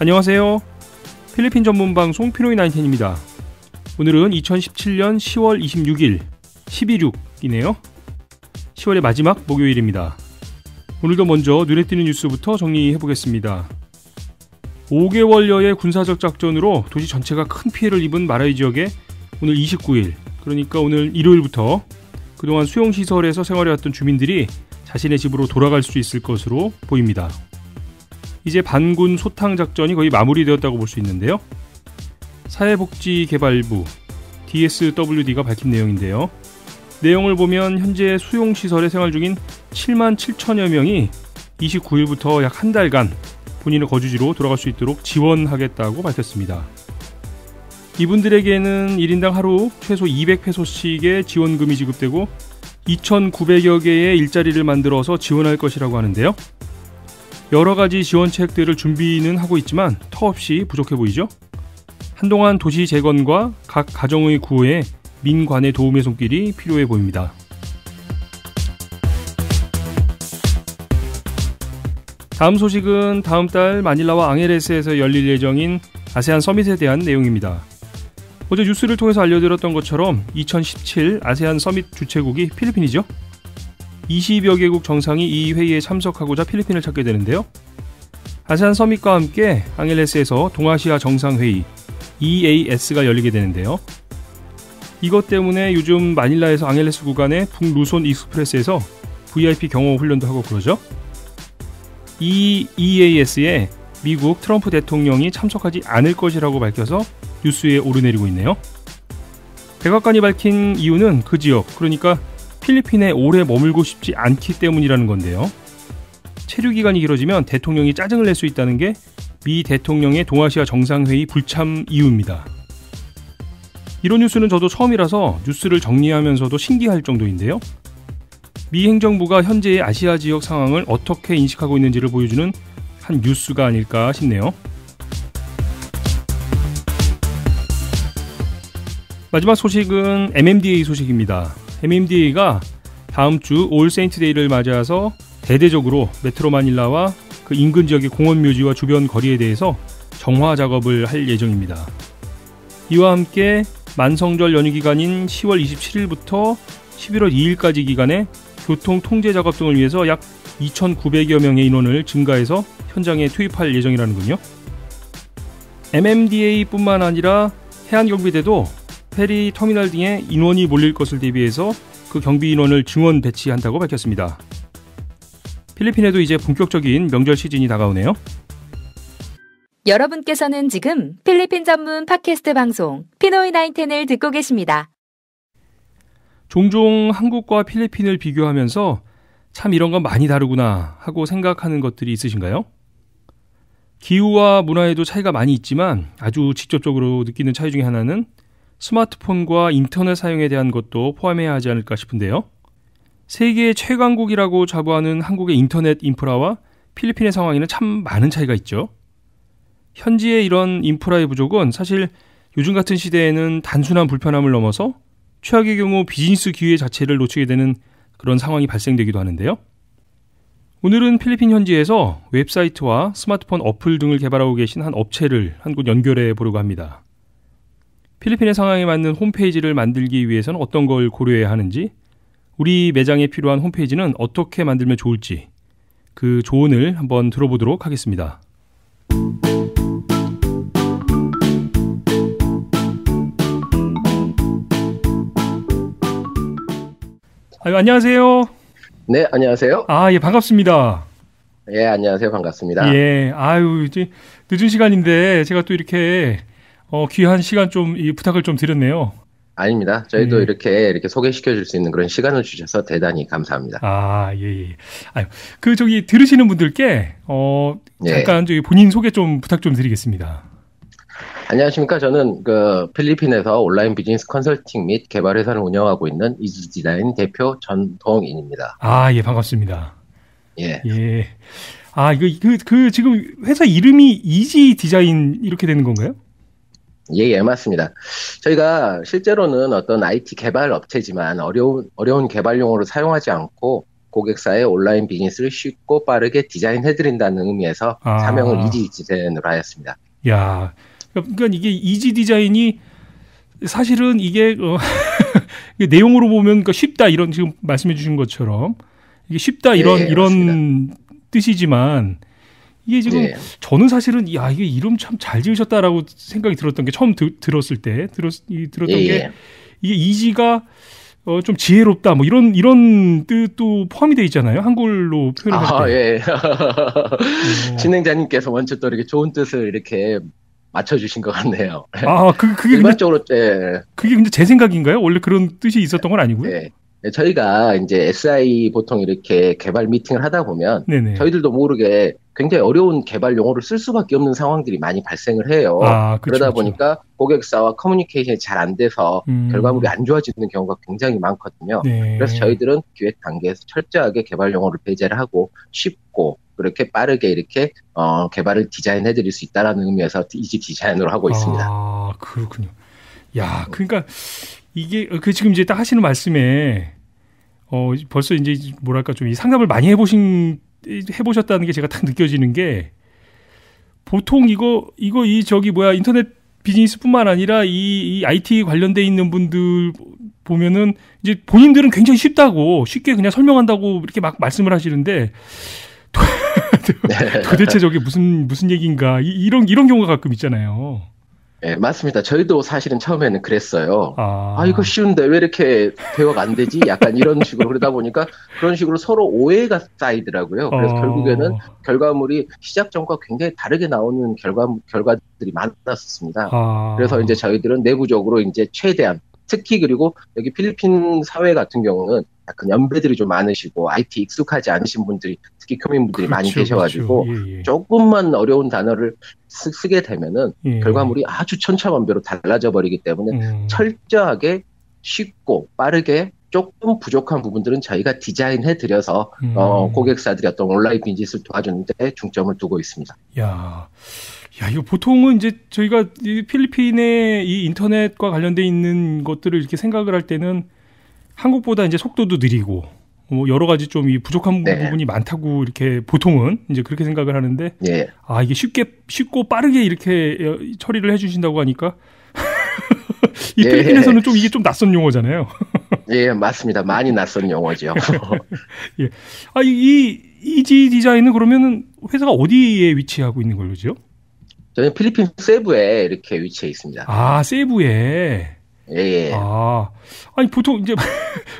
안녕하세요. 필리핀 전문 방송 피노이 19입니다. 오늘은 2017년 10월 26일 12.6이네요. 10월의 마지막 목요일입니다. 오늘도 먼저 눈에 띄는 뉴스부터 정리해보겠습니다. 5개월여의 군사적 작전으로 도시 전체가 큰 피해를 입은 마라이 지역에 오늘 29일, 그러니까 오늘 일요일부터 그동안 수용시설에서 생활해왔던 주민들이 자신의 집으로 돌아갈 수 있을 것으로 보입니다. 이제 반군 소탕 작전이 거의 마무리되었다고 볼 수 있는데요. 사회복지개발부 DSWD가 밝힌 내용인데요. 내용을 보면 현재 수용시설에 생활 중인 7만 7천여 명이 29일부터 약 한 달간 본인의 거주지로 돌아갈 수 있도록 지원하겠다고 밝혔습니다. 이분들에게는 1인당 하루 최소 200페소씩의 지원금이 지급되고 2,900여 개의 일자리를 만들어서 지원할 것이라고 하는데요. 여러 가지 지원책들을 준비는 하고 있지만 터없이 부족해 보이죠? 한동안 도시 재건과 각 가정의 구호에 민관의 도움의 손길이 필요해 보입니다. 다음 소식은 다음 달 마닐라와 앙헤레스에서 열릴 예정인 아세안 서밋에 대한 내용입니다. 어제 뉴스를 통해서 알려드렸던 것처럼 2017 아세안 서밋 주최국이 필리핀이죠. 20여 개국 정상이 이 회의에 참석하고자 필리핀을 찾게 되는데요. 아세안 서밋과 함께 앙헬레스에서 동아시아 정상회의 EAS가 열리게 되는데요. 이것 때문에 요즘 마닐라에서 앙헬레스 구간의 북루손 익스프레스에서 VIP 경호 훈련도 하고 그러죠. 이 EAS에 미국 트럼프 대통령이 참석하지 않을 것이라고 밝혀서 뉴스에 오르내리고 있네요. 백악관이 밝힌 이유는 그 지역, 그러니까 필리핀에 오래 머물고 싶지 않기 때문이라는 건데요. 체류 기간이 길어지면 대통령이 짜증을 낼 수 있다는 게 미 대통령의 동아시아 정상회의 불참 이유입니다. 이런 뉴스는 저도 처음이라서 뉴스를 정리하면서도 신기할 정도인데요. 미 행정부가 현재의 아시아 지역 상황을 어떻게 인식하고 있는지를 보여주는 한 뉴스가 아닐까 싶네요. 마지막 소식은 MMDA 소식입니다. MMDA가 다음 주 올 세인트 데이를 맞아서 대대적으로 메트로 마닐라와 그 인근 지역의 공원 묘지와 주변 거리에 대해서 정화 작업을 할 예정입니다. 이와 함께 만성절 연휴 기간인 10월 27일부터 11월 2일까지 기간에 교통 통제 작업 등을 위해서 약 2,900여 명의 인원을 증가해서 현장에 투입할 예정이라는군요. MMDA뿐만 아니라 해안경비대도 페리 터미널 등에 인원이 몰릴 것을 대비해서 그 경비 인원을 증원 배치한다고 밝혔습니다. 필리핀에도 이제 본격적인 명절 시즌이 다가오네요. 여러분께서는 지금 필리핀 전문 팟캐스트 방송 피노이 19을 듣고 계십니다. 종종 한국과 필리핀을 비교하면서 참 이런 건 많이 다르구나 하고 생각하는 것들이 있으신가요? 기후와 문화에도 차이가 많이 있지만 아주 직접적으로 느끼는 차이 중에 하나는 스마트폰과 인터넷 사용에 대한 것도 포함해야 하지 않을까 싶은데요. 세계 최강국이라고 자부하는 한국의 인터넷 인프라와 필리핀의 상황에는 참 많은 차이가 있죠. 현지의 이런 인프라의 부족은 사실 요즘 같은 시대에는 단순한 불편함을 넘어서 최악의 경우 비즈니스 기회 자체를 놓치게 되는 그런 상황이 발생되기도 하는데요. 오늘은 필리핀 현지에서 웹사이트와 스마트폰 어플 등을 개발하고 계신 한 업체를 한 곳 연결해 보려고 합니다. 필리핀의 상황에 맞는 홈페이지를 만들기 위해서는 어떤 걸 고려해야 하는지, 우리 매장에 필요한 홈페이지는 어떻게 만들면 좋을지 그 조언을 한번 들어보도록 하겠습니다. 안녕하세요. 네, 안녕하세요. 예, 반갑습니다. 예, 안녕하세요. 반갑습니다. 예, 이제 늦은 시간인데 제가 또 이렇게 귀한 시간 좀 부탁을 좀 드렸네요. 아닙니다. 저희도 이렇게 소개시켜 줄 수 있는 그런 시간을 주셔서 대단히 감사합니다. 예. 들으시는 분들께 잠깐 저기 본인 소개 좀 부탁 좀 드리겠습니다. 안녕하십니까. 저는 필리핀에서 온라인 비즈니스 컨설팅 및 개발 회사를 운영하고 있는 이즈디자인 대표 전동인입니다. 예, 반갑습니다. 예. 지금 회사 이름이 이지 디자인 이렇게 되는 건가요? 예, 맞습니다. 저희가 실제로는 어떤 IT 개발 업체지만 어려운 개발 용어를 사용하지 않고 고객사의 온라인 비즈니스를 쉽고 빠르게 디자인해드린다는 의미에서 사명을 이지 디자인으로 하였습니다. 야, 그러니까 이게 이지 디자인이 사실은 이게 내용으로 보면 그러니까 쉽다 이런 지금 말씀해 주신 것처럼 이게 쉽다 이런 뜻이지만 이게 지금 저는 사실은 이게 이름 참 잘 지으셨다라고 생각이 들었던 게 처음 들었을 때 들었던 게 이게 이지가 좀 지혜롭다 뭐 이런 뜻도 포함이 되어 있잖아요. 한글로 표현할 때. 진행자님께서 먼저 또 이렇게 좋은 뜻을 이렇게 맞춰주신 것 같네요. 그게 일반적으로 그게 근데 제 생각인가요? 원래 그런 뜻이 있었던 건 아니고요. 네. 저희가 이제 SI 보통 이렇게 개발 미팅을 하다 보면 네네. 저희들도 모르게 굉장히 어려운 개발 용어를 쓸 수밖에 없는 상황들이 많이 발생을 해요. 그러다 보니까 고객사와 커뮤니케이션이 잘 안 돼서 결과물이 안 좋아지는 경우가 굉장히 많거든요. 네. 그래서 저희들은 기획 단계에서 철저하게 개발 용어를 배제를 하고 쉽고 그렇게 빠르게 이렇게 개발을 디자인해 드릴 수 있다라는 의미에서 이지 디자인으로 하고 있습니다. 그렇군요. 야, 그러니까 이게 지금 이제 딱 하시는 말씀에 벌써 이제 뭐랄까 좀 이 상담을 많이 해보셨다는 게 제가 딱 느껴지는 게 보통 인터넷 비즈니스뿐만 아니라 이 IT 관련돼 있는 분들 보면은 이제 본인들은 굉장히 쉽게 그냥 설명한다고 이렇게 막 말씀을 하시는데 도대체 저게 무슨 얘기인가 이런 경우가 가끔 있잖아요. 네, 맞습니다. 저희도 사실은 처음에는 그랬어요. 이거 쉬운데 왜 이렇게 대화가 안 되지? 약간 이런 식으로 그러다 보니까 그런 식으로 서로 오해가 쌓이더라고요. 그래서 결국에는 결과물이 시작 전과 굉장히 다르게 나오는 결과들이 많았었습니다. 그래서 이제 저희들은 내부적으로 이제 최대한 특히 그리고 여기 필리핀 사회 같은 경우는 약간 연배들이 좀 많으시고 IT 익숙하지 않으신 분들이 특히 교민분들이 많이 계셔가지고 조금만 어려운 단어를 쓰게 되면은 결과물이 아주 천차만별로 달라져 버리기 때문에 철저하게 쉽고 빠르게 조금 부족한 부분들은 저희가 디자인해 드려서 고객사들이 어떤 온라인 비즈니스를 도와주는데 중점을 두고 있습니다. 야, 이거 보통은 이제 저희가 필리핀의 이 인터넷과 관련돼 있는 것들을 이렇게 생각을 할 때는 한국보다 이제 속도도 느리고 여러 가지 좀 이 부족한 부분이 많다고 이렇게 보통은 이제 그렇게 생각을 하는데 이게 쉽고 빠르게 이렇게 처리를 해주신다고 하니까 이 필리핀에서는 좀 이게 좀 낯선 용어잖아요. 예, 맞습니다. 많이 낯선 용어죠. 예. 이 이지 디자인은 그러면은 회사가 어디에 위치하고 있는 거죠? 저는 필리핀 세부에 이렇게 위치해 있습니다. 세부에. 예.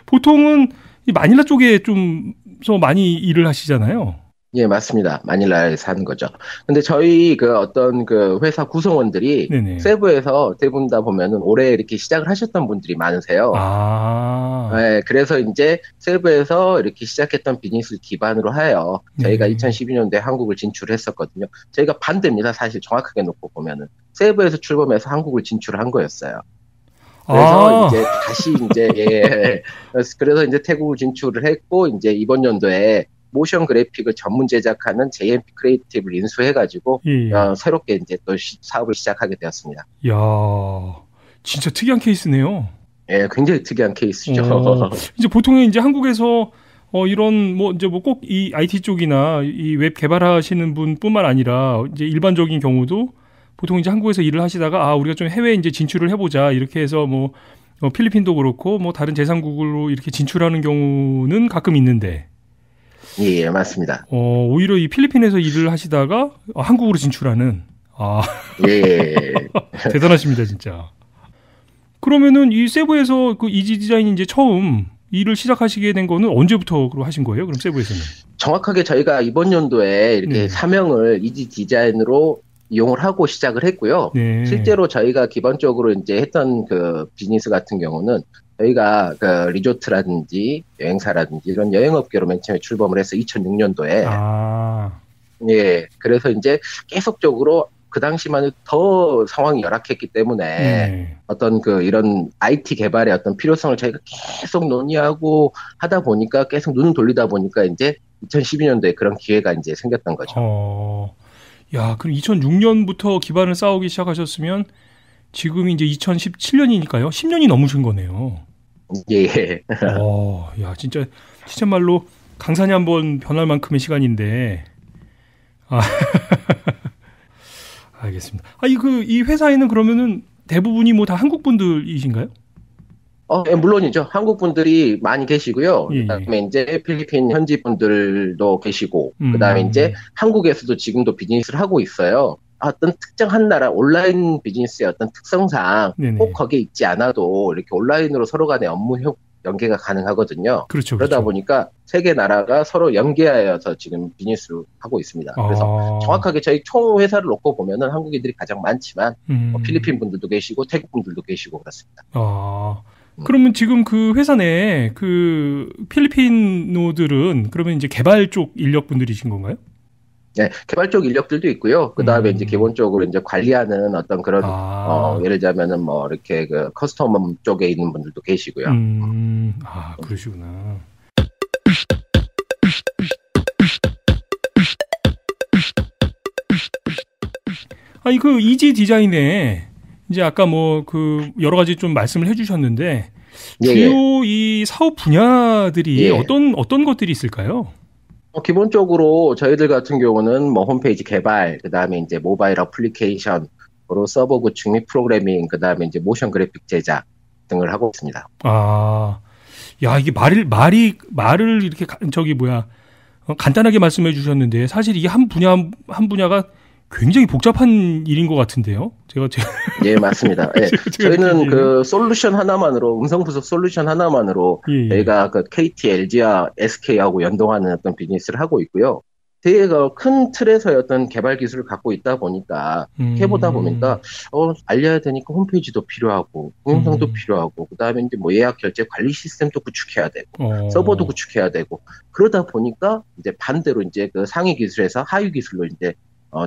보통은 이 마닐라 쪽에 좀서 많이 일을 하시잖아요. 예, 맞습니다. 마닐라에서 하는 거죠. 근데 저희 어떤 회사 구성원들이 세부에서 대부분 다 보면은 올해 이렇게 시작을 하셨던 분들이 많으세요. 네, 그래서 이제 세부에서 이렇게 시작했던 비즈니스를 기반으로 하여 저희가 2012년도에 한국을 진출했었거든요. 저희가 반대입니다. 사실 정확하게 놓고 보면은 세부에서 출범해서 한국을 진출한 거였어요. 그래서 이제 다시 그래서 이제 태국 진출을 했고 이제 이번 연도에 모션 그래픽을 전문 제작하는 JMP 크리에이티브를 인수해가지고 새롭게 이제 또 사업을 시작하게 되었습니다. 이야, 진짜 특이한 케이스네요. 예, 굉장히 특이한 케이스죠. 이제 보통은 이제 한국에서 이런 꼭 이 IT 쪽이나 이 웹 개발하시는 분뿐만 아니라 이제 일반적인 경우도 보통 이제 한국에서 일을 하시다가 우리가 좀 해외 이제 진출을 해보자 이렇게 해서 필리핀도 그렇고 다른 제3국으로 이렇게 진출하는 경우는 가끔 있는데. 예, 맞습니다. 오히려 이 필리핀에서 일을 하시다가 한국으로 진출하는. 예. 대단하십니다, 진짜. 그러면은 이 세부에서 이지 디자인이 이제 처음 일을 시작하시게 된 거는 언제부터 하신 거예요? 그럼 세부에서는? 정확하게 저희가 이번 연도에 이렇게 사명을 이지 디자인으로 이용을 하고 시작을 했고요. 실제로 저희가 기본적으로 이제 했던 비즈니스 같은 경우는 저희가 리조트라든지 여행사라든지 이런 여행업계로 맨 처음에 출범을 해서 2006년도에 예, 그래서 이제 계속적으로 그 당시만 해도 더 상황이 열악했기 때문에 어떤 이런 IT 개발의 어떤 필요성을 저희가 계속 논의하고 하다 보니까 계속 눈을 돌리다 보니까 이제 2012년도에 그런 기회가 이제 생겼던 거죠. 야, 그럼 2006년부터 기반을 쌓기 시작하셨으면 지금이 이제 2017년이니까요. 10년이 넘으신 거네요. 예. 야, 진짜 말로 강산이 한번 변할 만큼의 시간인데. 아, 알겠습니다. 이 회사에는 그러면은 대부분이 뭐 다 한국 분들이신가요? 예, 물론이죠. 한국 분들이 많이 계시고요. 예, 그다음에 이제 필리핀 현지 분들도 계시고, 그다음에 이제 한국에서도 지금도 비즈니스를 하고 있어요. 어떤 특정한 나라 온라인 비즈니스의 어떤 특성상 네네. 꼭 거기에 있지 않아도 이렇게 온라인으로 서로 간의 업무 연계가 가능하거든요. 그렇죠. 그러다 그렇죠. 보니까 세 개 나라가 서로 연계하여서 지금 비즈니스를 하고 있습니다. 그래서 정확하게 저희 총 회사를 놓고 보면은 한국인들이 가장 많지만 뭐 필리핀 분들도 계시고 태국 분들도 계시고 그렇습니다. 그러면 지금 그 회사 내에 그 필리핀노들은 그러면 이제 개발 쪽 인력분들이신 건가요? 네, 개발 쪽 인력들도 있고요. 그 다음에 이제 기본적으로 이제 관리하는 어떤 그런, 예를 들자면은 뭐 이렇게 그 커스터머 쪽에 있는 분들도 계시고요. 그러시구나. 그 이지 디자인에 이제 아까 뭐 그 여러 가지 좀 말씀을 해주셨는데 주요 이 사업 분야들이 어떤 것들이 있을까요? 기본적으로 저희들 같은 경우는 뭐 홈페이지 개발, 그 다음에 이제 모바일 어플리케이션으로 서버 구축 및 프로그래밍, 그 다음에 이제 모션 그래픽 제작 등을 하고 있습니다. 이게 말을 이렇게 간단하게 말씀해 주셨는데 사실 이게 한 분야가 굉장히 복잡한 일인 것 같은데요. 예, 맞습니다. 예. 저희는 그 솔루션 하나만으로, 음성 분석 솔루션 하나만으로 저희가 그 KT, LG와 SK하고 연동하는 어떤 비즈니스를 하고 있고요. 되게 큰 틀에서의 어떤 개발 기술을 갖고 있다 보니까, 해보다 보니까, 알려야 되니까 홈페이지도 필요하고, 동영상도 필요하고, 그 다음에 이제 뭐 예약 결제 관리 시스템도 구축해야 되고, 서버도 구축해야 되고, 그러다 보니까 이제 반대로 이제 그 상위 기술에서 하위 기술로 이제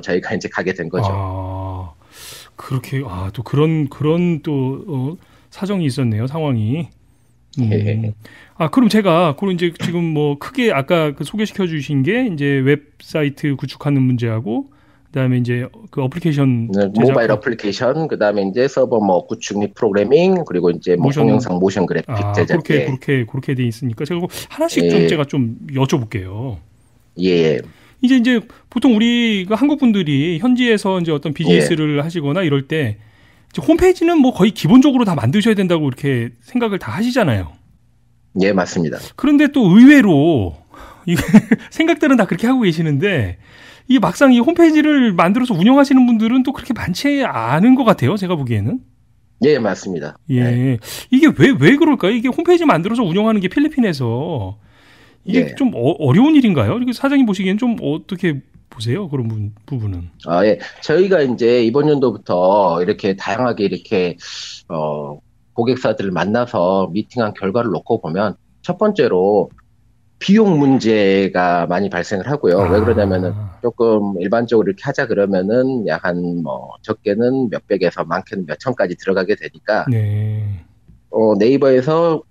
저희가 이제 가게 된 거죠. 그렇게, 또 그런 사정이 있었네요, 상황이. 그럼 제가, 이제 지금 뭐 크게 아까 그 소개시켜 주신 게 이제 웹사이트 구축하는 문제하고, 그 다음에 이제 그 어플리케이션. 모바일 어플리케이션, 그 다음에 이제 서버 뭐 구축 및 프로그래밍, 그리고 이제 뭐 동영상 모션 그래픽 제작. 그렇게 돼 있으니까 제가 하나씩 좀 제가 좀 여쭤볼게요. 예. 이제 보통 우리 한국 분들이 현지에서 이제 어떤 비즈니스를 하시거나 이럴 때 홈페이지는 뭐 거의 기본적으로 다 만드셔야 된다고 이렇게 생각을 다 하시잖아요. 예, 맞습니다. 그런데 또 의외로 생각들은 다 그렇게 하고 계시는데 이게 막상 이 홈페이지를 만들어서 운영하시는 분들은 또 그렇게 많지 않은 것 같아요. 제가 보기에는. 예, 맞습니다. 예. 이게 왜 그럴까요? 이게 홈페이지 만들어서 운영하는 게 필리핀에서 이게 좀 어려운 일인가요? 이거 사장님 보시기엔 좀 어떻게 보세요? 그런 부분은. 예. 저희가 이제 이번 연도부터 이렇게 다양하게 이렇게, 고객사들을 만나서 미팅한 결과를 놓고 보면 첫 번째로 비용 문제가 많이 발생을 하고요. 왜 그러냐면은 조금 일반적으로 이렇게 하자 그러면은 약 한 적게는 몇백에서 많게는 몇천까지 들어가게 되니까. 네이버에서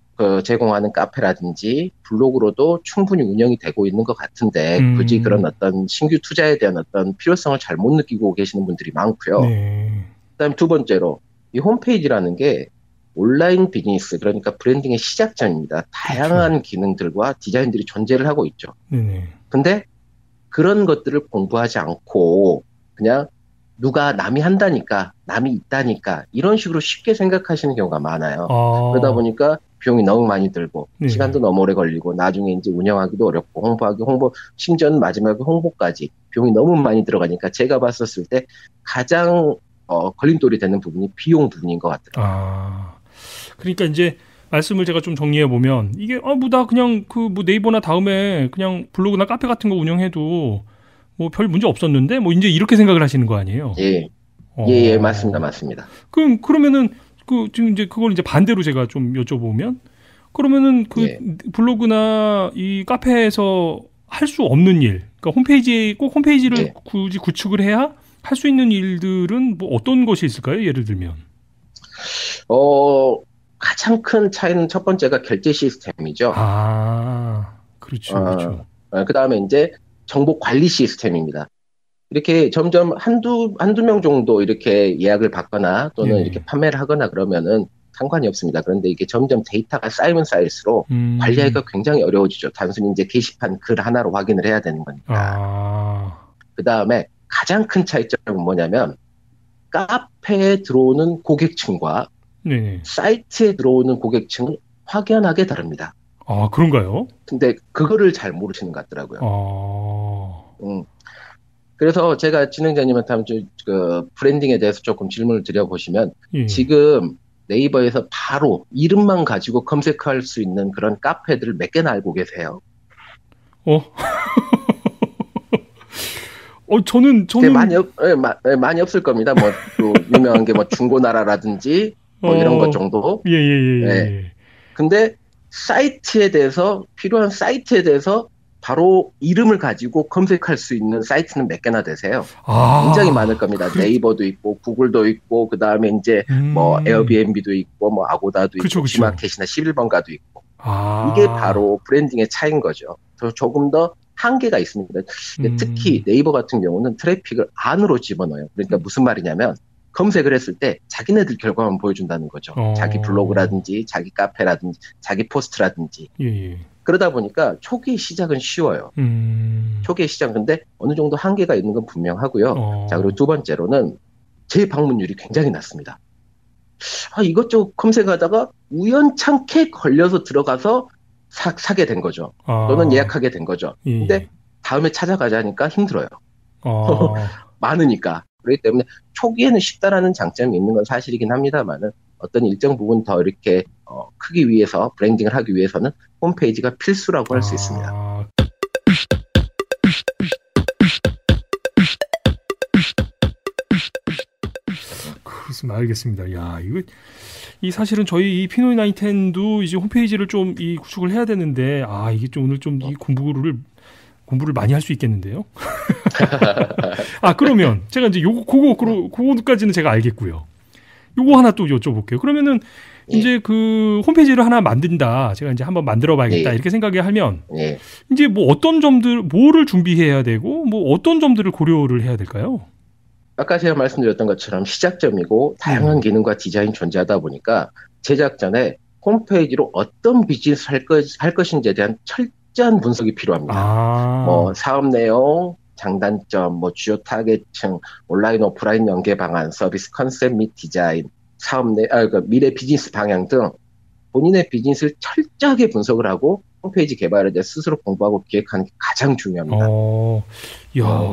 제공하는 카페라든지 블로그로도 충분히 운영이 되고 있는 것 같은데 굳이 그런 어떤 신규 투자에 대한 어떤 필요성을 잘 못 느끼고 계시는 분들이 많고요. 그다음 두 번째로 이 홈페이지라는 게 온라인 비즈니스, 그러니까 브랜딩의 시작점입니다. 다양한 기능들과 디자인들이 존재를 하고 있죠. 근데 그런 것들을 공부하지 않고 그냥 누가 남이 한다니까, 남이 있다니까 이런 식으로 쉽게 생각하시는 경우가 많아요. 그러다 보니까 비용이 너무 많이 들고 시간도 너무 오래 걸리고 나중에 이제 운영하기도 어렵고 심지어는 마지막에 홍보까지 비용이 너무 많이 들어가니까 제가 봤었을 때 가장 걸림돌이 되는 부분이 비용 부분인 것 같더라고요. 그러니까 이제 말씀을 제가 좀 정리해 보면 이게 나 그냥 뭐 네이버나 다음에 그냥 블로그나 카페 같은 거 운영해도 뭐 별 문제 없었는데 뭐 이제 이렇게 생각을 하시는 거 아니에요? 예, 맞습니다. 그러면은 지금 이제 그걸 이제 반대로 제가 좀 여쭤보면 그러면은 블로그나 이 카페에서 할 수 없는 일, 그러니까 꼭 홈페이지를 굳이 구축을 해야 할 수 있는 일들은 뭐 어떤 것이 있을까요? 예를 들면. 가장 큰 차이는 첫 번째가 결제 시스템이죠. 그렇죠. 그 다음에 이제 정보 관리 시스템입니다. 이렇게 점점 한두 명 정도 이렇게 예약을 받거나 또는 이렇게 판매를 하거나 그러면은 상관이 없습니다. 그런데 이게 점점 데이터가 쌓이면 쌓일수록 관리하기가 굉장히 어려워지죠. 단순히 이제 게시판 글 하나로 확인을 해야 되는 거니까. 그 다음에 가장 큰 차이점은 뭐냐면 카페에 들어오는 고객층과 사이트에 들어오는 고객층은 확연하게 다릅니다. 아, 그런가요? 근데 그거를 잘 모르시는 것 같더라고요. 그래서 제가 진행자님한테 한번 그 브랜딩에 대해서 조금 질문을 드려보시면 지금 네이버에서 바로 이름만 가지고 검색할 수 있는 그런 카페들을 몇 개나 알고 계세요? 저는 많이 없을 겁니다. 뭐 또 유명한 게 뭐 중고나라라든지 뭐 이런 것 정도. 예. 근데 사이트에 대해서 필요한 사이트에 대해서 바로 이름을 가지고 검색할 수 있는 사이트는 몇 개나 되세요? 굉장히 많을 겁니다. 네이버도 있고 구글도 있고 그 다음에 이제 뭐 에어비앤비도 있고 뭐 아고다도 있고 지마켓이나 11번가도 있고 이게 바로 브랜딩의 차이인 거죠. 조금 더 한계가 있습니다. 특히 네이버 같은 경우는 트래픽을 안으로 집어넣어요. 그러니까 무슨 말이냐면 검색을 했을 때 자기네들 결과만 보여준다는 거죠. 자기 블로그라든지 자기 카페라든지 자기 포스트라든지. 그러다 보니까 초기 시작은 쉬워요. 초기의 시작은 근데 어느 정도 한계가 있는 건 분명하고요. 자, 그리고 두 번째로는 재방문율이 굉장히 낮습니다. 이것저것 검색하다가 우연찮게 걸려서 들어가서 사게 된 거죠. 또는 예약하게 된 거죠. 근데 다음에 찾아가자니까 힘들어요. 많으니까. 그렇기 때문에 초기에는 쉽다라는 장점이 있는 건 사실이긴 합니다만은 어떤 일정 부분 더 이렇게 크기 위해서 브랜딩을 하기 위해서는 홈페이지가 필수라고 할 수 있습니다. 그렇습니다. 알겠습니다. 야, 사실은 저희 이 피노이910도 이제 홈페이지를 좀 구축을 해야 되는데 이게 좀 오늘 좀 이 공부를 많이 할 수 있겠는데요. 그러면 제가 이제 그거까지는 제가 알겠고요. 요거 하나 또 여쭤볼게요. 그러면은 이제 그 홈페이지를 하나 만든다. 제가 이제 한번 만들어 봐야겠다. 이렇게 생각하면 이제 뭐 어떤 뭐를 준비해야 되고 뭐 어떤 점들을 고려를 해야 될까요? 아까 제가 말씀드렸던 것처럼 시작점이고 다양한 기능과 디자인이 존재하다 보니까 제작 전에 홈페이지로 어떤 비즈니스 할 것인지에 대한 철저한 분석이 필요합니다. 뭐 사업 내용, 장단점, 뭐 주요 타겟층, 온라인 오프라인 연계 방안, 서비스 컨셉 및 디자인, 그러니까 미래 비즈니스 방향 등 본인의 비즈니스를 철저하게 분석을 하고 홈페이지 개발에 대해 스스로 공부하고 기획하는 게 가장 중요합니다.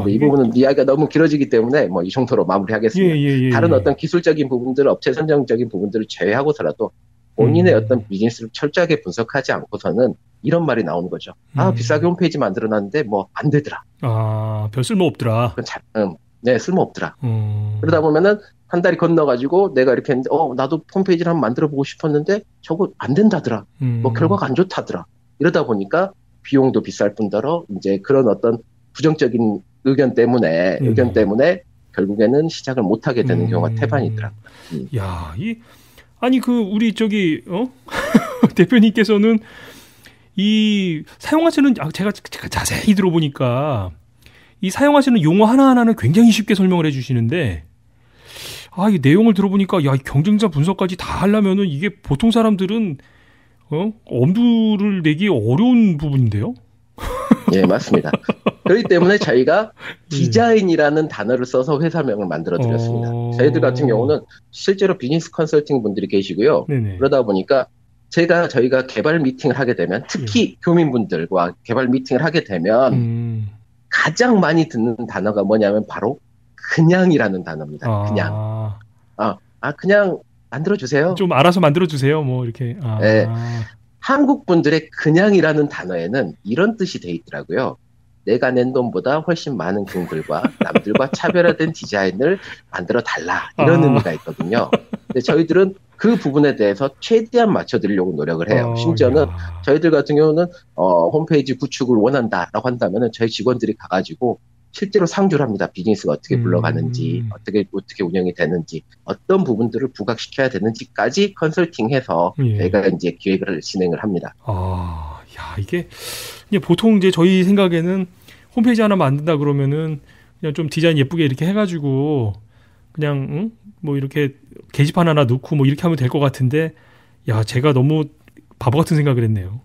이 부분은 이야기가 너무 길어지기 때문에 뭐 이 정도로 마무리하겠습니다. 다른 어떤 기술적인 부분들, 업체 선정적인 부분들을 제외하고서라도 본인의 어떤 비즈니스를 철저하게 분석하지 않고서는 이런 말이 나오는 거죠. 비싸게 홈페이지 만들어놨는데 뭐 안 되더라. 별 쓸모 없더라. 네, 쓸모 없더라. 그러다 보면은 한 달이 건너가지고 내가 이렇게 했는데 나도 홈페이지를 한번 만들어보고 싶었는데 저거 안 된다더라. 뭐 결과가 안 좋다더라. 이러다 보니까 비용도 비쌀 뿐더러 이제 그런 어떤 부정적인 의견 때문에 결국에는 시작을 못하게 되는 경우가 태반이더라. 야, 우리 대표님께서는 이 사용하시는 제가 자세히 들어보니까 이 사용하시는 용어 하나하나는 굉장히 쉽게 설명을 해주시는데 이 내용을 들어보니까 경쟁자 분석까지 다 하려면은 이게 보통 사람들은 엄두를 내기 어려운 부분인데요. 예, 맞습니다. 그렇기 때문에 저희가 디자인이라는 단어를 써서 회사명을 만들어드렸습니다. 저희들 같은 경우는 실제로 비즈니스 컨설팅 분들이 계시고요. 그러다 보니까 저희가 개발 미팅을 하게 되면 특히 교민분들과 개발 미팅을 하게 되면 가장 많이 듣는 단어가 뭐냐면 바로 그냥이라는 단어입니다. 그냥. 그냥 만들어주세요. 좀 알아서 만들어주세요. 뭐 이렇게. 네. 한국 분들의 그냥이라는 단어에는 이런 뜻이 돼 있더라고요. 내가 낸 돈보다 훨씬 많은 금들과 남들과 차별화된 디자인을 만들어 달라. 이런 의미가 있거든요. 근데 저희들은 그 부분에 대해서 최대한 맞춰드리려고 노력을 해요. 심지어는 저희들 같은 경우는 홈페이지 구축을 원한다라고 한다면 저희 직원들이 가가지고 실제로 상주를 합니다. 비즈니스가 어떻게 굴러가는지, 어떻게 운영이 되는지, 어떤 부분들을 부각시켜야 되는지까지 컨설팅해서 저희가 이제 기획을 진행을 합니다. 이게 보통 이제 저희 생각에는 홈페이지 하나 만든다 그러면은 그냥 좀 디자인 예쁘게 이렇게 해가지고 그냥 뭐 이렇게 게시판 하나 넣고 뭐 이렇게 하면 될 것 같은데 야 제가 너무 바보 같은 생각을 했네요.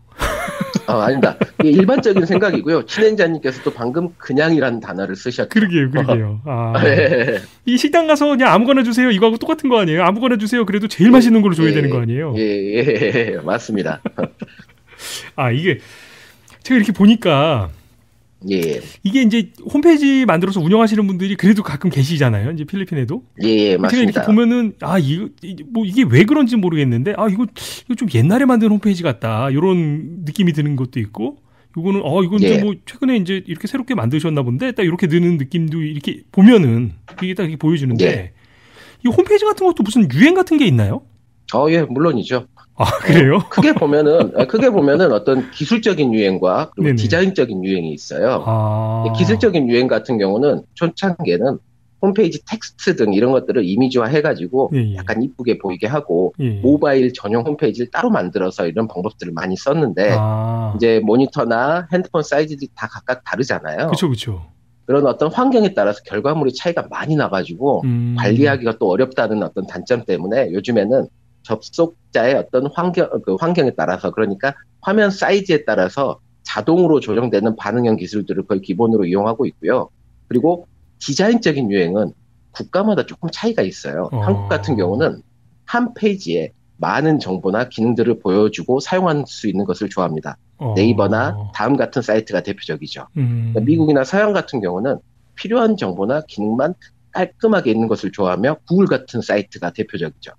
아닙니다. 이게 일반적인 생각이고요. 진행자님께서도 방금 그냥이라는 단어를 쓰셨죠. 그러게요. 네. 이 식당 가서 그냥 아무거나 주세요. 이거하고 똑같은 거 아니에요? 아무거나 주세요. 그래도 제일 맛있는 걸로 줘야 되는 거 아니에요? 예, 맞습니다. 이게 제가 이렇게 보니까 예. 이게 이제 홈페이지 만들어서 운영하시는 분들이 그래도 가끔 계시잖아요. 이제 필리핀에도. 예, 맞습니다. 제가 이렇게 보면은 이게 왜 그런지 모르겠는데 이거 좀 옛날에 만든 홈페이지 같다. 이런 느낌이 드는 것도 있고. 이거는 이건 좀 뭐 최근에 이제 이렇게 새롭게 만드셨나 본데 딱 이렇게 드는 느낌도 이렇게 보면은 이게 딱 이렇게 보여주는데 이 홈페이지 같은 것도 무슨 유행 같은 게 있나요? 예, 물론이죠. 그래요? 크게 보면은 어떤 기술적인 유행과 그리고 네네. 디자인적인 유행이 있어요. 기술적인 유행 같은 경우는 초창기에는 홈페이지 텍스트 등 이런 것들을 이미지화 해가지고 약간 이쁘게 보이게 하고 모바일 전용 홈페이지를 따로 만들어서 이런 방법들을 많이 썼는데 이제 모니터나 핸드폰 사이즈들이 다 각각 다르잖아요. 그렇죠. 그런 어떤 환경에 따라서 결과물이 차이가 많이 나가지고 관리하기가 또 어렵다는 어떤 단점 때문에 요즘에는 접속자의 어떤 환경에 따라서 그러니까 화면 사이즈에 따라서 자동으로 조정되는 반응형 기술들을 거의 기본으로 이용하고 있고요. 그리고 디자인적인 유행은 국가마다 조금 차이가 있어요. 한국 같은 경우는 한 페이지에 많은 정보나 기능들을 보여주고 사용할 수 있는 것을 좋아합니다. 네이버나 다음 같은 사이트가 대표적이죠. 미국이나 서양 같은 경우는 필요한 정보나 기능만 깔끔하게 있는 것을 좋아하며 구글 같은 사이트가 대표적이죠.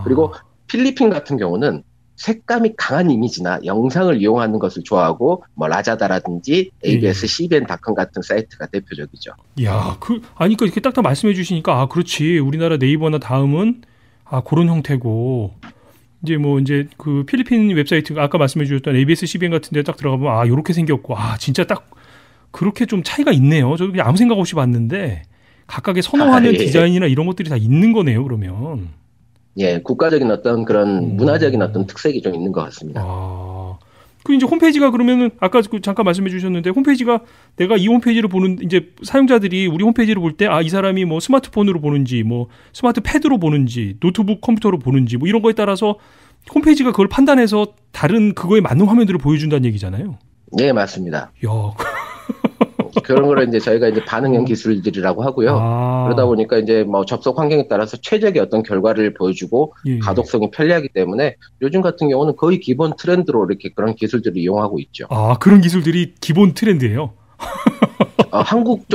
그리고 필리핀 같은 경우는 색감이 강한 이미지나 영상을 이용하는 것을 좋아하고 뭐 라자다라든지 ABS, CBN.com 같은 사이트가 대표적이죠. 그러니까 이렇게 딱딱 말씀해 주시니까 그렇지. 우리나라 네이버나 다음은 그런 형태고 이제 그 필리핀 웹사이트가 아까 말씀해 주셨던 ABS, CBN 같은 데 딱 들어가보면 이렇게 생겼고 진짜 딱 그렇게 좀 차이가 있네요. 저도 그냥 아무 생각 없이 봤는데 각각의 선호하는 디자인이나 이런 것들이 다 있는 거네요, 그러면. 예, 국가적인 어떤 그런 문화적인 어떤 특색이 좀 있는 것 같습니다. 그 이제 홈페이지가 그러면은 아까 잠깐 말씀해 주셨는데 홈페이지가 내가 이 홈페이지를 보는 이제 사용자들이 우리 홈페이지를 볼 때 이 사람이 뭐 스마트폰으로 보는지 뭐 스마트 패드로 보는지 노트북 컴퓨터로 보는지 뭐 이런 거에 따라서 홈페이지가 그걸 판단해서 다른 그거에 맞는 화면들을 보여준다는 얘기잖아요. 네, 맞습니다. 그런 거를 이제 저희가 이제 반응형 기술들이라고 하고요. 그러다 보니까 이제 뭐 접속 환경에 따라서 최적의 어떤 결과를 보여주고 가독성이 편리하기 때문에 요즘 같은 경우는 거의 기본 트렌드로 이렇게 그런 기술들을 이용하고 있죠. 그런 기술들이 기본 트렌드예요? 한국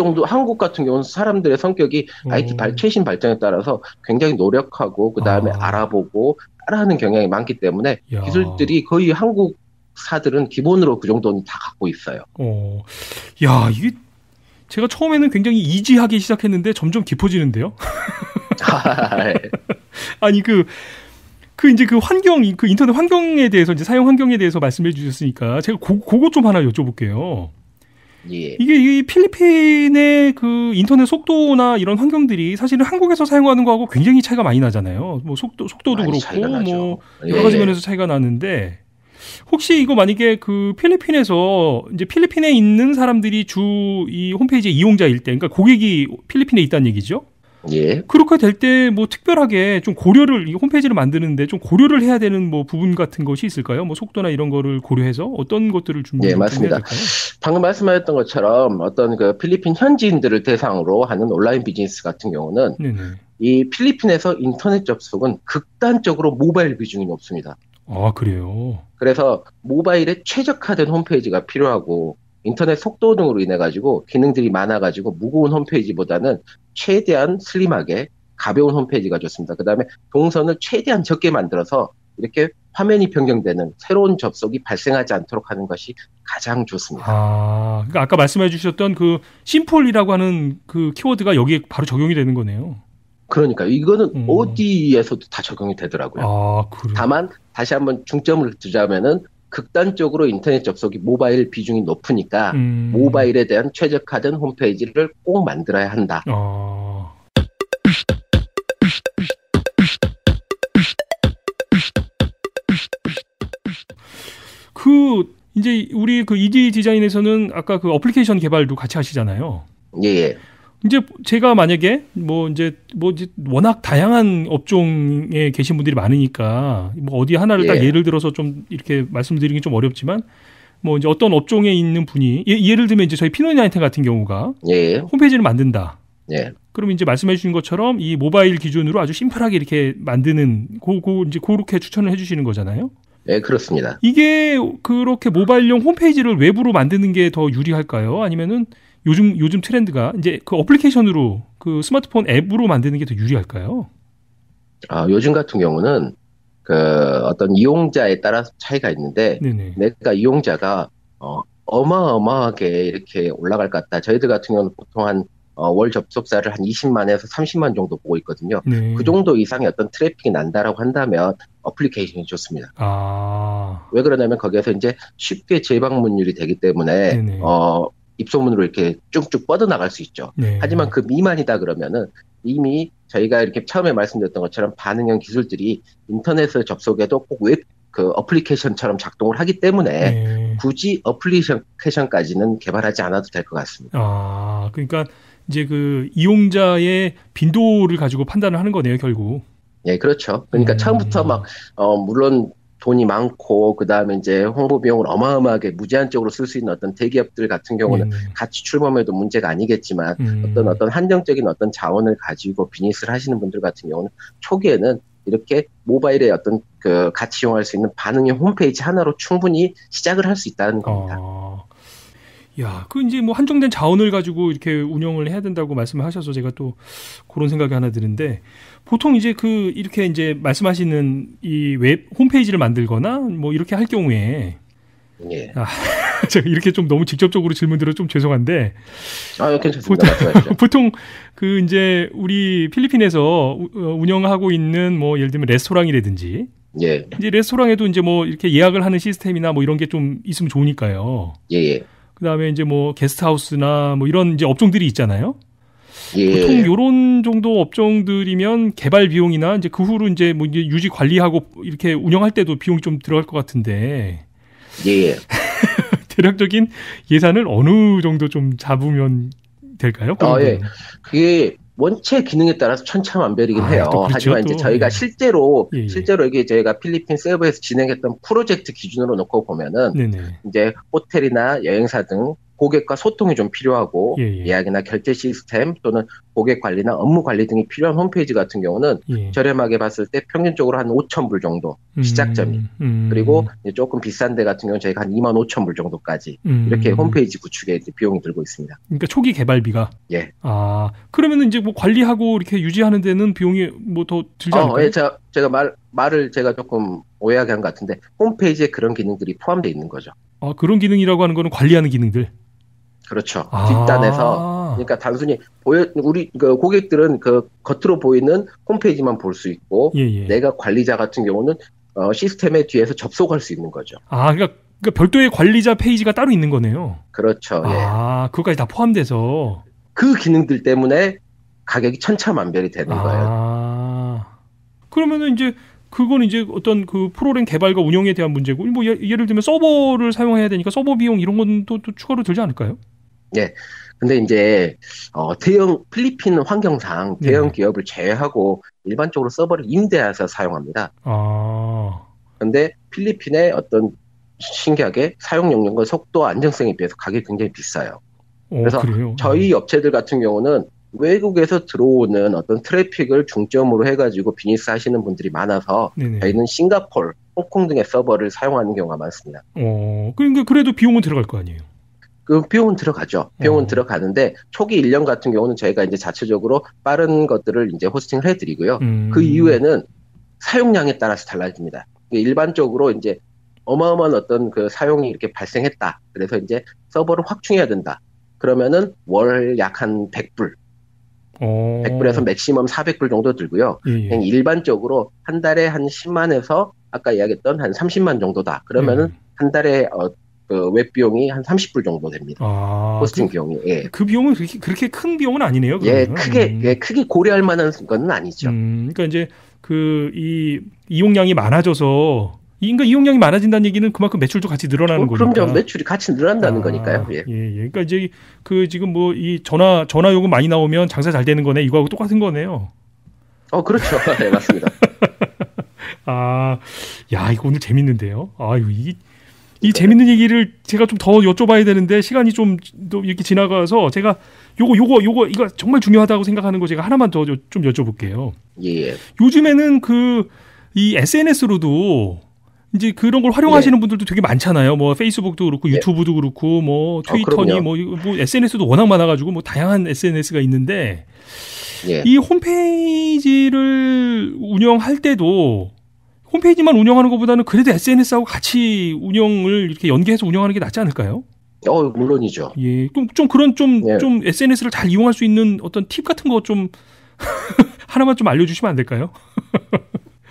같은 경우는 사람들의 성격이 IT 최신 발전에 따라서 굉장히 노력하고 그 다음에 알아보고 따라하는 경향이 많기 때문에 기술들이 거의 한국 사들은 기본으로 그 정도는 다 갖고 있어요. 이게 제가 처음에는 굉장히 이지하게 시작했는데 점점 깊어지는데요. 아니 이제 그 환경, 그 인터넷 환경에 대해서 이제 사용 환경에 대해서 말씀해 주셨으니까 제가 그거 좀 하나 여쭤볼게요. 이게 이 필리핀의 그 인터넷 속도나 이런 환경들이 사실은 한국에서 사용하는 거하고 굉장히 차이가 많이 나잖아요. 뭐 속도도 그렇고 뭐 여러 가지 면에서 차이가 나는데. 혹시 이거 만약에 그 필리핀에서 이제 필리핀에 있는 사람들이 주 이 홈페이지 이용자일 때, 그러니까 고객이 필리핀에 있다는 얘기죠? 그렇게 될 때 뭐 특별하게 좀 고려를 이 홈페이지를 만드는데 좀 고려를 해야 되는 뭐 부분 같은 것이 있을까요? 뭐 속도나 이런 거를 고려해서 어떤 것들을 준비해야 맞습니다. 될까요? 방금 말씀하셨던 것처럼 어떤 그 필리핀 현지인들을 대상으로 하는 온라인 비즈니스 같은 경우는 이 필리핀에서 인터넷 접속은 극단적으로 모바일 비중이 높습니다. 그래요? 그래서 모바일에 최적화된 홈페이지가 필요하고 인터넷 속도 등으로 인해 가지고 기능들이 많아 가지고 무거운 홈페이지보다는 최대한 슬림하게 가벼운 홈페이지가 좋습니다. 그다음에 동선을 최대한 적게 만들어서 이렇게 화면이 변경되는 새로운 접속이 발생하지 않도록 하는 것이 가장 좋습니다. 그러니까 아까 말씀해 주셨던 그 심플이라고 하는 그 키워드가 여기에 바로 적용이 되는 거네요. 그러니까 이거는 어디에서도 다 적용이 되더라고요. 다만 다시 한번 중점을 두자면은 극단적으로 인터넷 접속이 모바일 비중이 높으니까 모바일에 대한 최적화된 홈페이지를 꼭 만들어야 한다. 이제 우리 그 ED 디자인에서는 아까 그 어플리케이션 개발도 같이 하시잖아요. 예. 이제 제가 만약에 이제 워낙 다양한 업종에 계신 분들이 많으니까 어디 하나를 딱 예를 들어서 좀 이렇게 말씀드리기 좀 어렵지만 이제 어떤 업종에 있는 분이 예를 들면 이제 저희 피노나인텐 같은 경우가 홈페이지를 만든다. 그럼 이제 말씀해 주신 것처럼 이 모바일 기준으로 아주 심플하게 이렇게 만드는 이제 그렇게 추천을 해 주시는 거잖아요. 네, 그렇습니다. 이게 그렇게 모바일용 홈페이지를 외부로 만드는 게 더 유리할까요? 아니면은 요즘 트렌드가 이제 그 어플리케이션으로 그 스마트폰 앱으로 만드는 게 더 유리할까요? 요즘 같은 경우는 그 어떤 이용자에 따라 차이가 있는데 네네. 내가 이용자가 어마어마하게 이렇게 올라갈 것 같다. 저희들 같은 경우는 보통 한 월 접속자를 한 20만에서 30만 정도 보고 있거든요. 네. 그 정도 이상의 어떤 트래픽이 난다라고 한다면 어플리케이션이 좋습니다. 왜 그러냐면 거기에서 이제 쉽게 재방문율이 되기 때문에 네네. 입소문으로 이렇게 쭉쭉 뻗어나갈 수 있죠. 네. 하지만 그 미만이다 그러면은 이미 저희가 이렇게 처음에 말씀드렸던 것처럼 반응형 기술들이 인터넷을 접속해도 꼭 웹 그 어플리케이션처럼 작동을 하기 때문에 굳이 어플리케이션까지는 개발하지 않아도 될 것 같습니다. 그러니까 이제 그 이용자의 빈도를 가지고 판단을 하는 거네요, 결국. 네, 그렇죠. 그러니까 처음부터 막 물론 돈이 많고 그다음에 이제 홍보 비용을 어마어마하게 무제한적으로 쓸 수 있는 어떤 대기업들 같은 경우는 같이 출범해도 문제가 아니겠지만 어떤 한정적인 어떤 자원을 가지고 비즈니스를 하시는 분들 같은 경우는 초기에는 이렇게 모바일에 어떤 그 같이 이용할 수 있는 반응형 홈페이지 하나로 충분히 시작을 할 수 있다는 겁니다. 야, 그 이제 한정된 자원을 가지고 이렇게 운영을 해야 된다고 말씀을 하셔서 제가 또 그런 생각이 하나 드는데 보통 이제 이렇게 이제 말씀하시는 이 웹 홈페이지를 만들거나 이렇게 할 경우에 제가 이렇게 좀 너무 직접적으로 질문드려 좀 죄송한데. 괜찮습니다. 보통 그 이제 우리 필리핀에서 운영하고 있는 예를 들면 레스토랑이라든지. 이제 레스토랑에도 이제 이렇게 예약을 하는 시스템이나 이런 게 좀 있으면 좋으니까요. 그다음에 이제 게스트하우스나 이런 이제 업종들이 있잖아요. 보통 요런 정도 업종들이면 개발 비용이나 이제 그 후로 이제 이제 유지 관리하고 이렇게 운영할 때도 비용이 좀 들어갈 것 같은데. 대략적인 예산을 어느 정도 좀 잡으면 될까요? 그게 원체 기능에 따라서 천차만별이긴 해요. 그렇죠, 하지만 이제 저희가 실제로 이게 저희가 필리핀 세부에서 진행했던 프로젝트 기준으로 놓고 보면은 이제 호텔이나 여행사 등 고객과 소통이 좀 필요하고 예약이나 결제 시스템 또는 고객 관리나 업무 관리 등이 필요한 홈페이지 같은 경우는 저렴하게 봤을 때 평균적으로 한 5,000불 정도 시작점이 그리고 이제 조금 비싼 데 같은 경우는 저희가 한 25,000불 정도까지 이렇게 홈페이지 구축에 말비용이 들고 있습니다. 그러니까 초기 개발비가? 그러면은 이제 관리하고 이렇게 유지하는 데는 비용이 더 들지 않을까요? 제가 말을 제가 조금 오해하게 한 것 같은데 홈페이지에 그런 기능들이 포함되어 있는 거죠. 그런 기능이라고 하는 거는 관리하는 기능들? 그렇죠. 뒷단에서 그러니까 단순히 우리 그 고객들은 그 겉으로 보이는 홈페이지만 볼 수 있고 내가 관리자 같은 경우는 시스템의 뒤에서 접속할 수 있는 거죠. 그러니까 별도의 관리자 페이지가 따로 있는 거네요. 그렇죠. 그것까지 다 포함돼서 그 기능들 때문에 가격이 천차만별이 되는 거예요. 그러면은 이제 그건 이제 어떤 그 프로그램 개발과 운영에 대한 문제고 예를 들면 서버를 사용해야 되니까 서버 비용 이런 건 또 추가로 들지 않을까요? 근데 이제 필리핀 환경상 대형 기업을 제외하고 일반적으로 서버를 임대해서 사용합니다. 근데 필리핀의 어떤 신기하게 사용 용량과 속도 안정성에 비해서 가격이 굉장히 비싸요. 그래서 저희 업체들 같은 경우는 외국에서 들어오는 어떤 트래픽을 중점으로 해가지고 비즈니스 하시는 분들이 많아서 저희는 싱가포르, 홍콩 등의 서버를 사용하는 경우가 많습니다. 그러니까 그래도 비용은 들어갈 거 아니에요? 그 비용은 들어가죠. 비용은 들어가는데 초기 1년 같은 경우는 저희가 이제 자체적으로 빠른 것들을 이제 호스팅을 해드리고요. 그 이후에는 사용량에 따라서 달라집니다. 일반적으로 이제 어마어마한 어떤 그 사용이 이렇게 발생했다. 그래서 이제 서버를 확충해야 된다. 그러면은 월 약 한 100불. 100불에서 맥시멈 400불 정도 들고요. 그냥 일반적으로 한 달에 한 10만에서 아까 이야기했던 한 30만 정도다. 그러면은 한 달에 그 웹 비용이 한 30불 정도 됩니다. 호스팅 비용이. 그 비용은 그렇게 큰 비용은 아니네요. 크게 고려할 만한 건 아니죠. 그러니까 이제 이 이용량이 많아져서 그러니까 이용량이 많아진다는 얘기는 그만큼 매출도 같이 늘어나는 거니까. 그럼요. 매출이 같이 늘어난다는 거니까요. 예. 예. 그러니까 이제 지금 뭐 이 전화 요금 많이 나오면 장사 잘 되는 거네. 이거하고 똑같은 거네요. 그렇죠. 네, 맞습니다. 야, 이거 오늘 재밌는데요. 이 재밌는 얘기를 제가 좀 더 여쭤봐야 되는데 시간이 좀 이렇게 지나가서 제가 이거 정말 중요하다고 생각하는 거 제가 하나만 더 좀 여쭤볼게요. 예. 요즘에는 이 SNS로도 이제 그런 걸 활용하시는 분들도 되게 많잖아요. 뭐 페이스북도 그렇고 유튜브도 그렇고 뭐 트위터니 뭐 SNS도 워낙 많아가지고 뭐 다양한 SNS가 있는데 이 홈페이지를 운영할 때도 홈페이지만 운영하는 것보다는 그래도 SNS하고 같이 운영을 이렇게 연계해서 운영하는 게 낫지 않을까요? 물론이죠. 예, 좀 SNS를 잘 이용할 수 있는 어떤 팁 같은 거 좀 하나만 좀 알려주시면 안 될까요?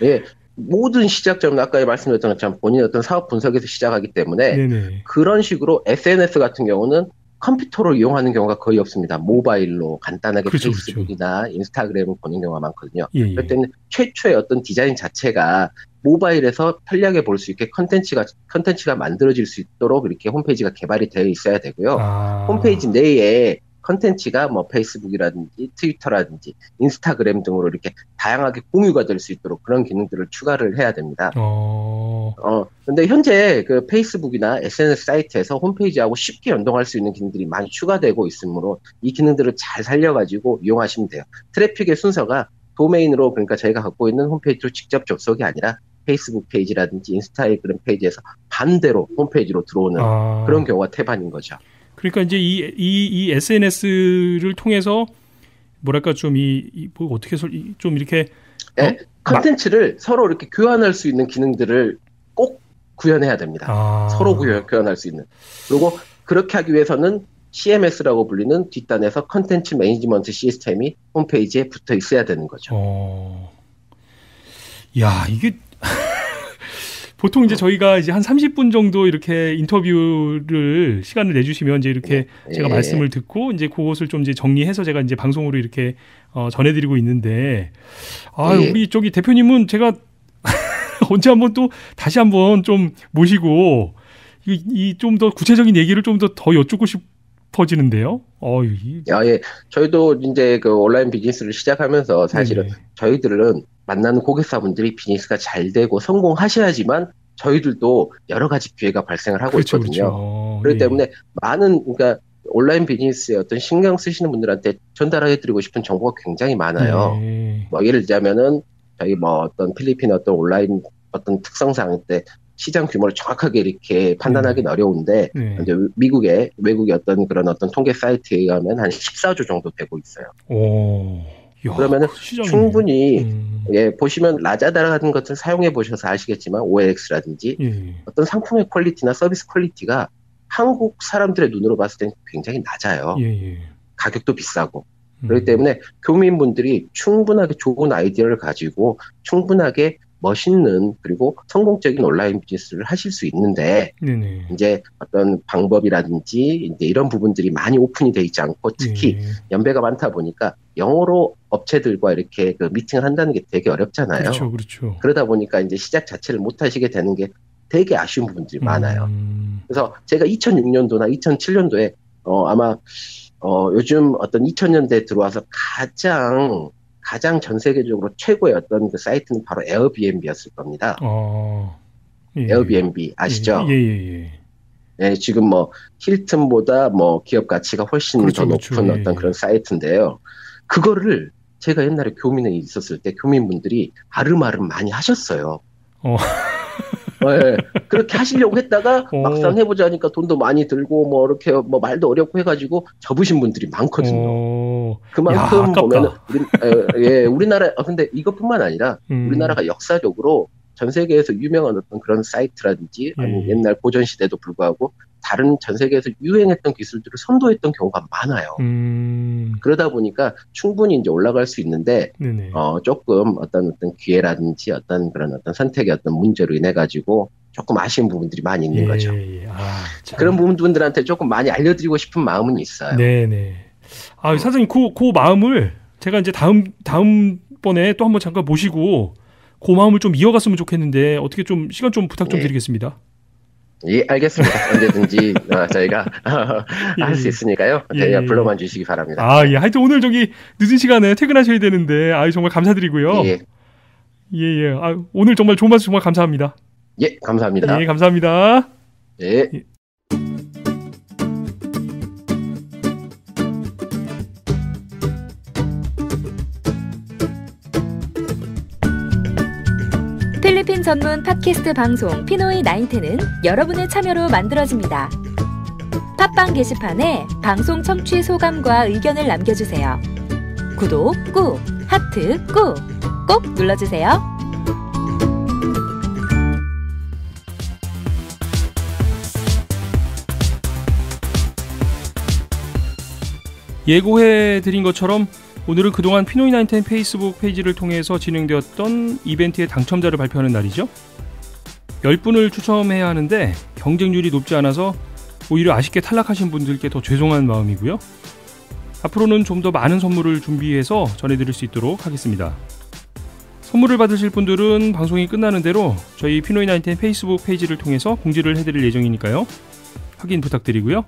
예, 모든 시작점은 아까 말씀드렸던 것처럼 본인의 어떤 사업 분석에서 시작하기 때문에 네네. 그런 식으로 SNS 같은 경우는 컴퓨터로 이용하는 경우가 거의 없습니다. 모바일로 간단하게 페이스북이나 인스타그램을 보는 경우가 많거든요. 그럴 때는 최초의 어떤 디자인 자체가 모바일에서 편리하게 볼 수 있게 컨텐츠가 만들어질 수 있도록 이렇게 홈페이지가 개발이 되어 있어야 되고요. 홈페이지 내에 컨텐츠가 뭐 페이스북이라든지 트위터라든지 인스타그램 등으로 이렇게 다양하게 공유가 될 수 있도록 그런 기능들을 추가를 해야 됩니다. 근데 현재 그 페이스북이나 SNS 사이트에서 홈페이지하고 쉽게 연동할 수 있는 기능들이 많이 추가되고 있으므로 이 기능들을 잘 살려가지고 이용하시면 돼요. 트래픽의 순서가 도메인으로 그러니까 저희가 갖고 있는 홈페이지로 직접 접속이 아니라 페이스북 페이지라든지 인스타그램 페이지에서 반대로 홈페이지로 들어오는 그런 경우가 태반인 거죠. 그러니까 이제 이 SNS를 통해서 뭐랄까 좀 뭐 어떻게 좀 이렇게 컨텐츠를 서로 이렇게 교환할 수 있는 기능들을 꼭 구현해야 됩니다. 서로 교환할 수 있는. 그리고 그렇게 하기 위해서는 CMS라고 불리는 뒷단에서 컨텐츠 매니지먼트 시스템이 홈페이지에 붙어 있어야 되는 거죠. 야, 이게 보통 이제 저희가 이제 한 30분 정도 이렇게 인터뷰를 시간을 내주시면 이제 이렇게 제가 말씀을 듣고 이제 그것을 좀 이제 정리해서 제가 이제 방송으로 이렇게 전해드리고 있는데 우리 대표님은 제가 언제 한번 또 다시 한번 좀 모시고 이 좀 더 구체적인 얘기를 좀 더 여쭙고 싶어지는데요. 예. 저희도 이제 그 온라인 비즈니스를 시작하면서 사실은 저희들은 만나는 고객사분들이 비즈니스가 잘 되고 성공하셔야지만 저희들도 여러 가지 기회가 발생을 하고 있거든요. 그렇기 때문에 그러니까 온라인 비즈니스에 어떤 신경 쓰시는 분들한테 전달해드리고 싶은 정보가 굉장히 많아요. 뭐 예를 들자면은 저희 뭐 어떤 필리핀 어떤 온라인 어떤 특성상 때 시장 규모를 정확하게 이렇게 판단하기는 어려운데 이제 외국의 어떤 그런 어떤 통계 사이트에 의하면 한 14조 정도 되고 있어요. 그러면은 충분히 보시면 라자다 같은 것을 사용해 보셔서 아시겠지만 OLX라든지 어떤 상품의 퀄리티나 서비스 퀄리티가 한국 사람들의 눈으로 봤을 때는 굉장히 낮아요. 가격도 비싸고. 그렇기 때문에 교민분들이 충분하게 좋은 아이디어를 가지고 충분하게 멋있는 그리고 성공적인 온라인 비즈니스를 하실 수 있는데 이제 어떤 방법이라든지 이제 이런 부분들이 많이 오픈이 돼 있지 않고 특히 연배가 많다 보니까 영어로 업체들과 이렇게 그 미팅을 한다는 게 되게 어렵잖아요. 그렇죠. 그러다 보니까 이제 시작 자체를 못 하시게 되는 게 되게 아쉬운 부분들이 많아요. 그래서 제가 2006년도나 2007년도에 아마 요즘 어떤 2000년대에 들어와서 가장 전 세계적으로 최고의 어떤 그 사이트는 바로 에어비앤비였을 겁니다. 에어비앤비 아시죠? 예, 지금 뭐 힐튼보다 뭐 기업 가치가 훨씬 더 높은 어떤 그런 사이트인데요. 그거를 제가 옛날에 교민에 있었을 때 교민분들이 아름아름 많이 하셨어요. 네, 그렇게 하시려고 했다가 막상 해보자 하니까 돈도 많이 들고 뭐 이렇게 뭐 말도 어렵고 해가지고 접으신 분들이 많거든요. 그만큼 보면은 우리나라 근데 이것뿐만 아니라 우리나라가 역사적으로 전 세계에서 유명한 어떤 그런 사이트라든지 아니면 옛날 고전 시대도 불구하고 다른 전 세계에서 유행했던 기술들을 선도했던 경우가 많아요. 그러다 보니까 충분히 이제 올라갈 수 있는데 조금 어떤 기회라든지 어떤 그런 어떤 선택의 어떤 문제로 인해 가지고 조금 아쉬운 부분들이 많이 있는 거죠. 그런 부분들한테 조금 많이 알려드리고 싶은 마음은 있어요. 사장님 그 마음을 제가 이제 다음번에 또 한번 잠깐 모시고 고마움을 좀 이어갔으면 좋겠는데 어떻게 좀 시간 좀 부탁 좀 드리겠습니다. 예, 알겠습니다. 언제든지 저희가 할 수 있으니까요. 저희가 불러만 주시기 바랍니다. 예. 하여튼 오늘 늦은 시간에 퇴근하셔야 되는데 정말 감사드리고요. 예. 오늘 정말 좋은 말씀 정말 감사합니다. 예, 감사합니다. 예, 감사합니다. 예. 필리핀 전문 팟캐스트 방송 피노이 910은 여러분의 참여로 만들어집니다. 팟빵 게시판에 방송 청취 소감과 의견을 남겨주세요. 구독 꾹, 하트 꾹, 꼭 눌러주세요. 예고해드린 것처럼 오늘은 그동안 피노이 910 페이스북 페이지를 통해서 진행되었던 이벤트의 당첨자를 발표하는 날이죠. 10분을 추첨해야 하는데 경쟁률이 높지 않아서 오히려 아쉽게 탈락하신 분들께 더 죄송한 마음이고요. 앞으로는 좀 더 많은 선물을 준비해서 전해드릴 수 있도록 하겠습니다. 선물을 받으실 분들은 방송이 끝나는 대로 저희 피노이 910 페이스북 페이지를 통해서 공지를 해드릴 예정이니까요. 확인 부탁드리고요.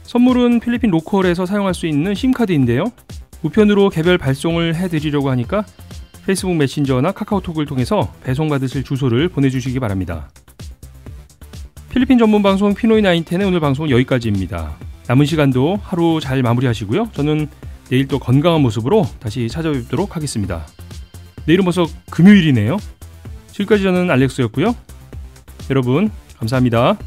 선물은 필리핀 로컬에서 사용할 수 있는 심카드인데요. 우편으로 개별 발송을 해드리려고 하니까 페이스북 메신저나 카카오톡을 통해서 배송받으실 주소를 보내주시기 바랍니다. 필리핀 전문 방송 피노이 910의 오늘 방송은 여기까지입니다. 남은 시간도 하루 잘 마무리하시고요. 저는 내일 또 건강한 모습으로 다시 찾아뵙도록 하겠습니다. 내일은 벌써 금요일이네요. 지금까지 저는 알렉스였고요. 여러분 감사합니다.